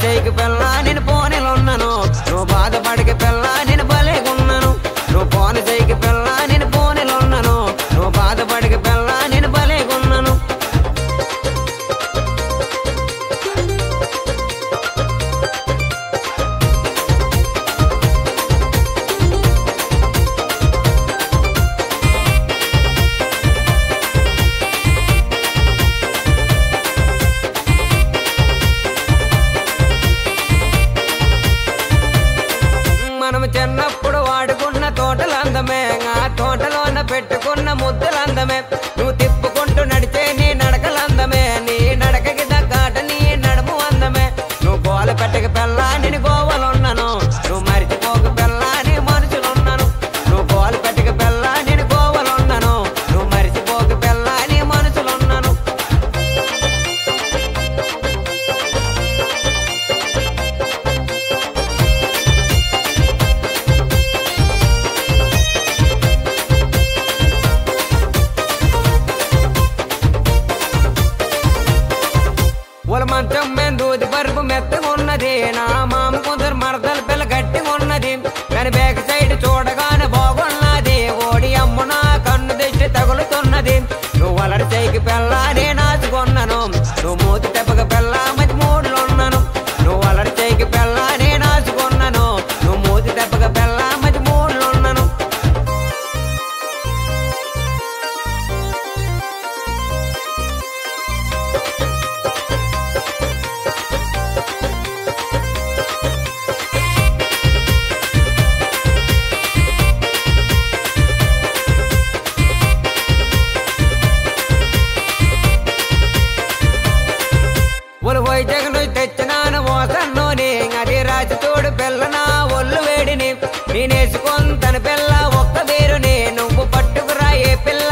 చేయకి పిల్ల నేను పోనెలున్నాను నువ్వు బాధపడికి పిల్ల నేను భలేగున్నాను నువ్వు పోన చేయకి పిల్ల నేను పోనెలున్నాను నువ్వు బాధపడికి పిల్ల నేను భలేగున్నాను మనము చిన్నప్పుడు వాడుకున్న తోటలందమే ఆ తోటలోన పెట్టుకున్న ముద్దలందమే నువ్వు తిప్పుకుంటూ నడిచే నీ నడకలందమే నీ నడకకి తగ్గాట నీ నడుము అందమే నువ్వు గోల పెట్టక పిల్ల నేను గోవలున్నాను నువ్వు మరిచిపోక పిల్ల నీ మనుషులున్నాను నువ్వు గోల పెట్టక పిల్ల నేను గోవలున్నాను నువ్వు మరిచిపోక పిల్ల నీ మనుషులున్నాను మంచం మీద దూది పరుపు మెత్తగా ఉన్నది నా మామ కొందరు మరదల పిల్ల గట్టిగా ఉన్నది దాని బ్యాక్ సైడ్ చూడగానే బాగున్నది ఓడి అమ్మ నా కన్ను దిష్టి తగులుతున్నది నువ్వు అలడి చేయికి పిల్ల నేను ఆచుకున్నాను నువ్వు మూతి తెప్పక పిల్ల మధ్య మూడులో ఉన్నాను నువ్వు అలడి చేయికి పిల్ల నేను ఆచుకున్నాను నువ్వు మూతి తెప్పక పిల్ల మధ్య మూడులో ఉన్నాను జగను తెచ్చినాను మోసన్నోని అది రాసి తోడు పిల్ల నా ఒళ్ళు వేడిని నేనేసుకొని తన పిల్ల ఒక్క వేరుని నువ్వు పట్టుకురా ఏ పిల్ల